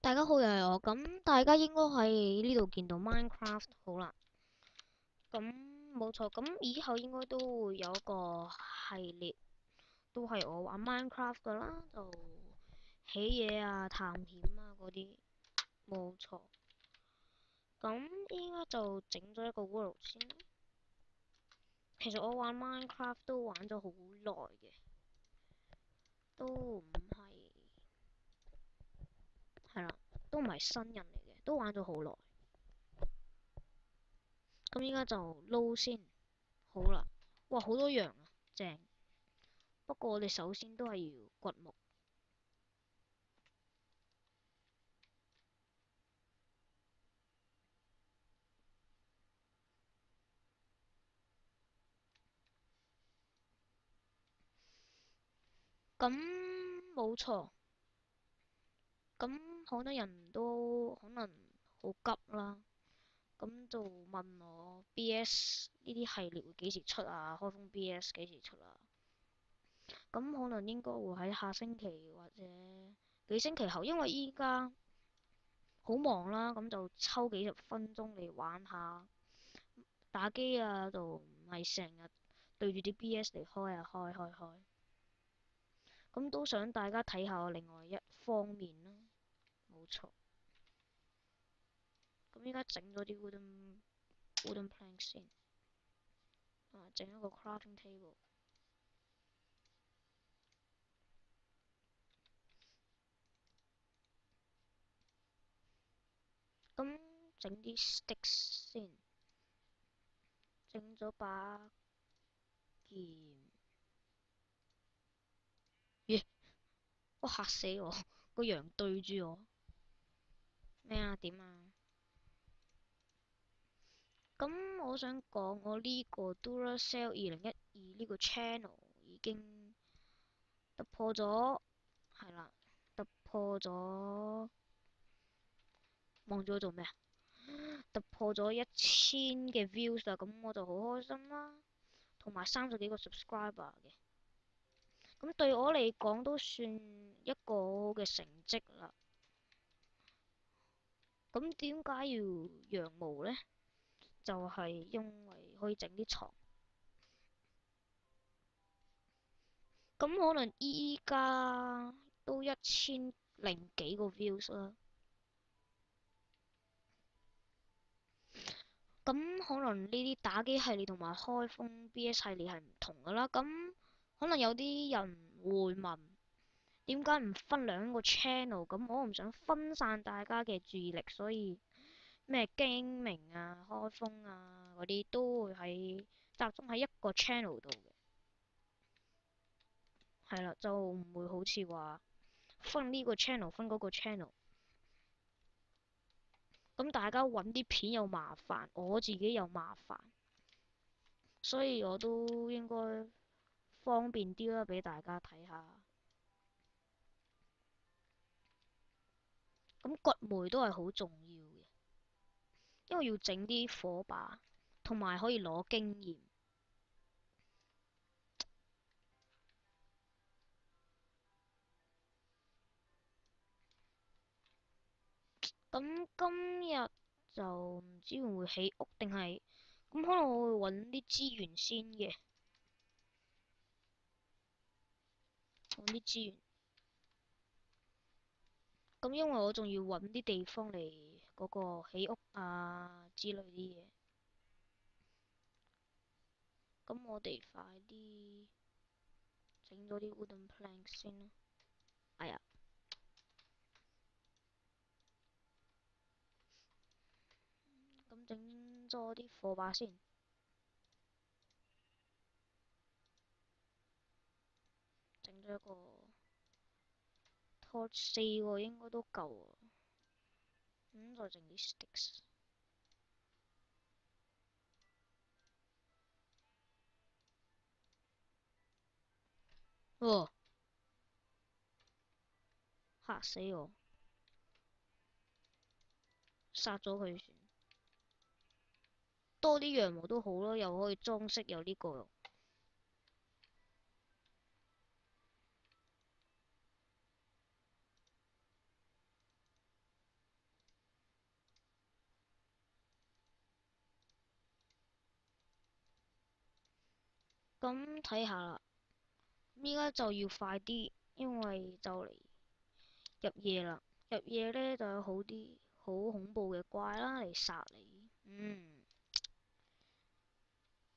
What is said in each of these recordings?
大家好，又係我。咁大家應該喺呢度見到 Minecraft 好啦。咁冇錯，咁以後應該都會有一個系列，都係我玩 Minecraft 噶啦，就起嘢啊、探險啊嗰啲，冇錯。咁依家就整咗一個 world 先。其實我玩 Minecraft 都玩咗好耐嘅，都唔係啦，都唔係新人嚟嘅，都玩咗好耐。咁依家就撈先，好啦。哇，好多羊啊，正。不過我哋首先都係要掘木。咁冇錯，咁好多人都可能好急啦，咁就問我 BS 呢啲系列會幾時出啊？開封 BS 幾時出啊？咁可能應該會喺下星期或者幾星期後，因為依家好忙啦，咁就抽幾十分鐘嚟玩下打機啊，就唔係成日對住啲 BS 嚟開啊開。咁都想大家睇下我另外一方面啦，冇錯。咁依家整咗啲 wooden plank 先，整一個 crafting table。咁整啲 sticks 先，整咗把劍。咦？哇嚇死我！個羊對住我。咩啊？點啊？咁我想講，我呢個 Duracell 2012呢個 channel 已經突破咗，係啦，突破咗。望住我做咩啊？突破咗1000嘅 views 啦，咁我就好開心啦，同埋30幾個 subscriber 嘅，咁對我嚟講都算一個好好嘅成績啦。咁點解要羊毛呢？就係因為可以整啲床。咁可能依家都1000幾個 views 啦。咁可能呢啲打機系列同埋開封 BS 系列係唔同噶啦。咁可能有啲人會問，點解唔分兩個 channel？咁我唔想分散大家嘅注意力，所以咩精明啊、開封啊嗰啲都會集中喺一個 channel 度嘅。係啦，就唔會好似話分呢個 channel 分嗰個 channel。咁大家揾啲片又麻煩，我自己又麻煩，所以我都應該方便啲啦，俾大家睇下。咁掘煤都係好重要嘅，因為要整啲火把，同埋可以攞經驗。咁今日就唔知會唔會起屋定係，咁可能我會揾啲資源先嘅，揾啲資源。咁因為我仲要揾啲地方嚟嗰個起屋啊之類啲嘢。咁我哋快啲整咗啲 wooden plank 先啦。哎呀，咁整咗啲火把先，整咗一個 torch 4個應該都夠啊。咁再整啲 sticks。喎，嚇死我！殺咗佢算，多啲羊毛都好咯，又可以裝飾有呢個。咁睇下啦，依家就要快啲，因為就嚟入夜啦。入夜呢就有好恐怖嘅怪啦嚟殺你，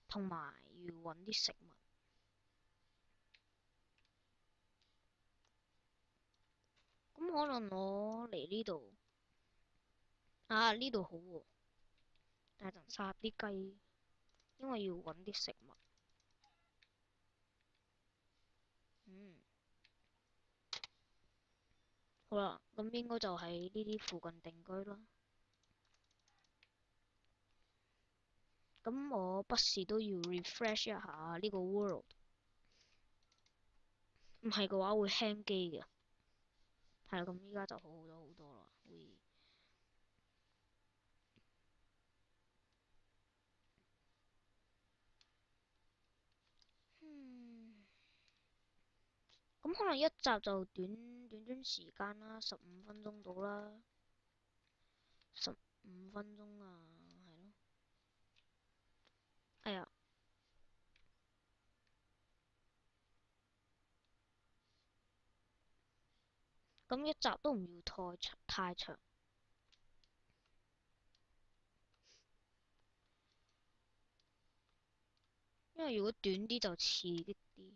同埋要搵啲食物。咁可能我嚟呢度啊，呢度好喎，但係就殺啲雞，因為要搵啲食物。嗯，好啦，咁應該就喺呢啲附近定居啦。咁我不時都要 refresh 一下呢個 world，唔係嘅話會 hang 機嘅。係啦，咁依家就好咗好多啦，會。嗯，咁可能一集就短時間啦，15分鐘到啦，15分鐘啊，係咯。哎呀，咁一集都唔要太長，因為如果短啲就刺激啲。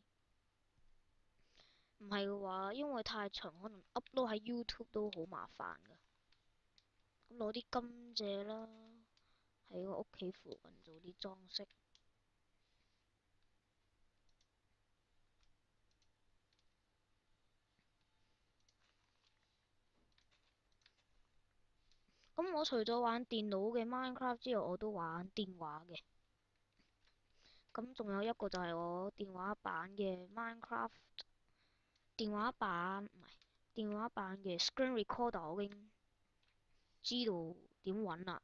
唔係嘅話，因為太長，可能 upload 喺 YouTube 都好麻煩㗎。咁攞啲甘蔗啦，喺個屋企附近做啲裝飾。咁我除咗玩電腦嘅 Minecraft 之外，我都玩電話嘅。咁仲有一個就係我電話版嘅 Minecraft，電話版唔係電話版嘅 Screen Recorder，我已經知道點揾啦，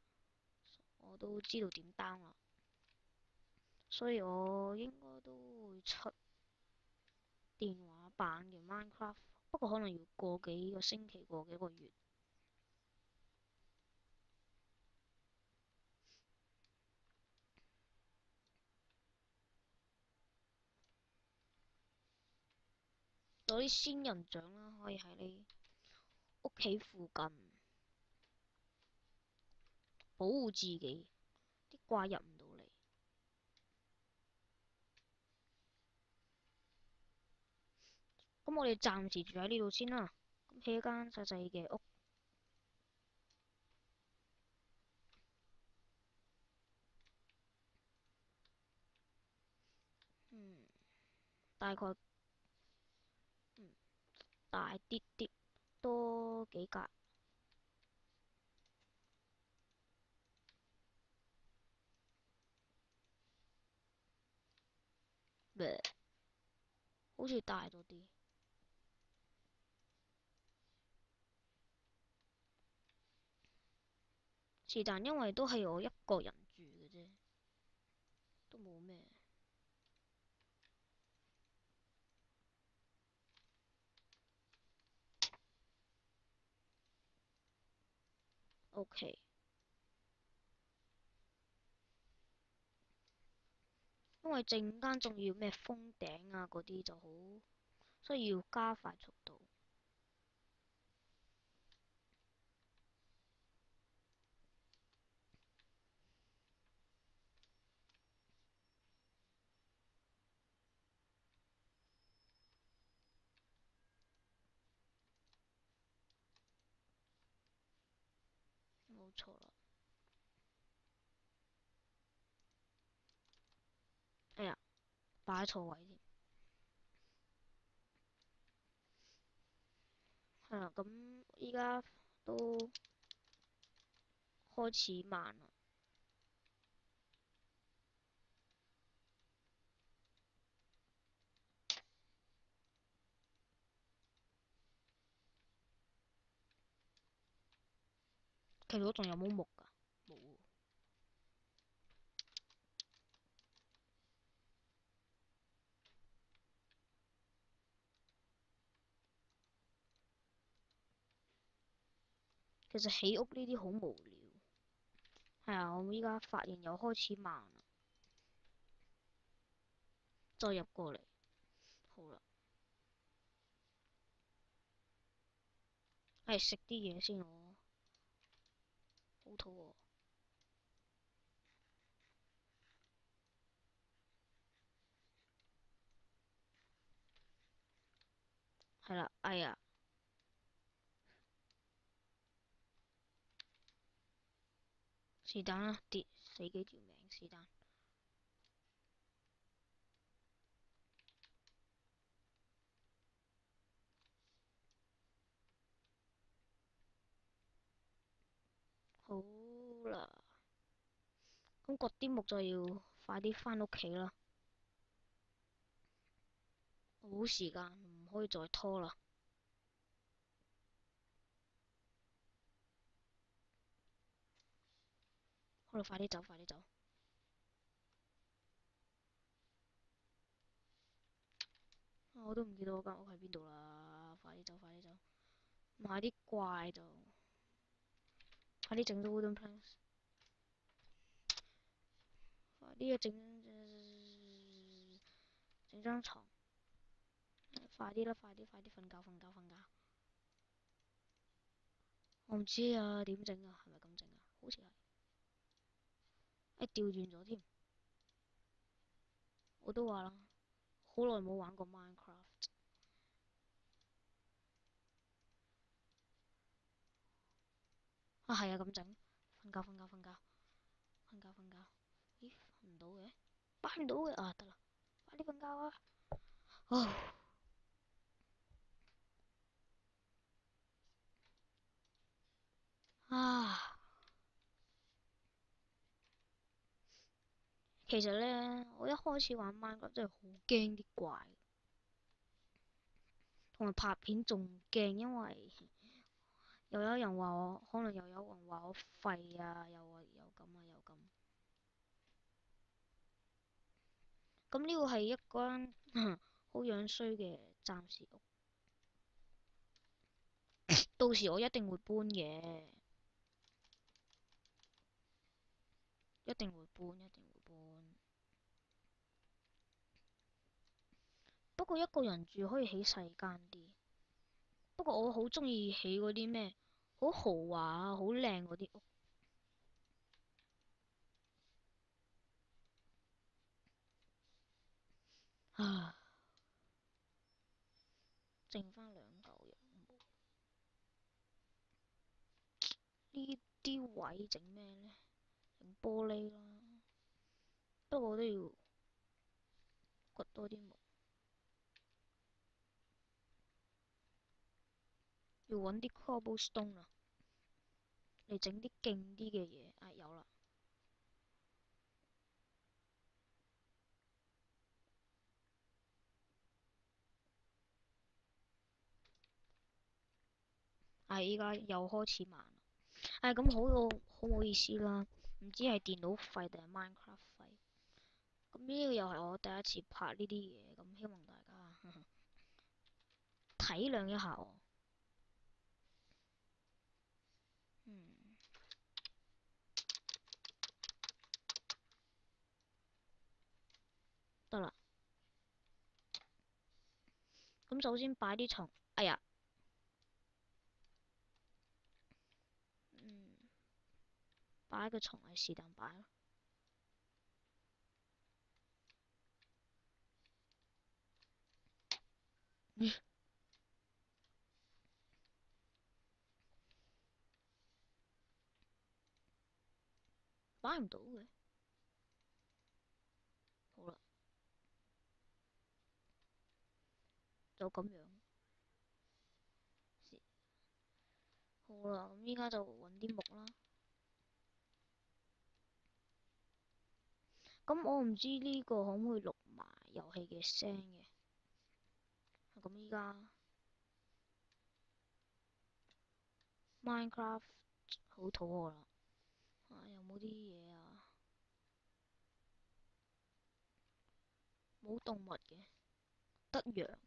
我都知道點 down 啦，所以我應該都會出電話版嘅 Minecraft，不過可能要過幾個星期，過幾個月。攞啲仙人掌啦，可以喺你屋企附近保護自己，啲怪入唔到嚟。咁我哋暫時住喺呢度先啦。咁起一間細細嘅屋，嗯，大概嗯大啲啲，多幾格，好似大咗啲。是但，因為都係我一個人住嘅啫，都冇咩。OK，因為陣間仲要咩封頂啊嗰啲就好，所以要加快速度。冇錯啦。哎呀，擺錯位添。係啦，咁依家都開始慢啦。其實我仲有冇木㗎？冇喎。其實起屋呢啲好無聊。係啊，我依家發現又開始慢啦。再入過嚟。好啦，食啲嘢先我，好肚餓。係啦，哎呀，是但啦，跌死幾條命是但。好啦，咁割啲木就要快啲返屋企啦，冇時間，唔可以再拖啦。好啦，快啲走，快啲走。我都唔記得我間屋喺邊度啦，快啲走，快啲走。買啲怪就，快啲整到 wooden planks，快啲啊整張床，快啲啦，快啲，快啲瞓覺，瞓覺，瞓覺。我唔知啊，點整啊？係咪咁整啊？好似係，調轉咗添。我都話啦，好耐冇玩過 Minecraft。啊，係啊，咁整。瞓覺，瞓覺，瞓覺，瞓覺，瞓覺。咦，瞓唔到嘅，擺唔到嘅啊，得啦，快啲瞓覺啊！哦，啊，其實咧，我一開始玩 Minecraft 真係好驚啲怪，同埋拍片仲驚，因為又有人話我，可能又有人話我廢啊，又話又咁啊，又咁。咁呢個係一間好樣衰嘅暫時屋，到時我一定會搬嘅，一定會搬，一定會搬。不過一個人住可以起細間啲，不過我好鍾意起嗰啲咩好豪華啊、好靚嗰啲屋。啊，剩翻兩嚿羊毛，呢啲位整咩呢？整玻璃啦，不過我都要掘多啲木，要揾啲 cobblestone 啊，嚟整啲勁啲嘅嘢。啊，有啦，依家又開始慢啦。咁好唔好意思啦，唔知係電腦廢定係 Minecraft 廢。咁呢個又係我第一次拍呢啲嘢，咁希望大家體諒一下我。嗯，得啦。咁首先擺啲蟲，哎呀，嗯，擺個蟲係是但擺咯。嗯，擺唔到嘅。好啦，就咁樣。好啦，咁依家就揾啲木啦。咁我唔知呢個可唔可以錄埋遊戲嘅聲嘅。咁依家 Minecraft 好肚餓啦。有冇啲嘢啊？冇動物嘅，得羊。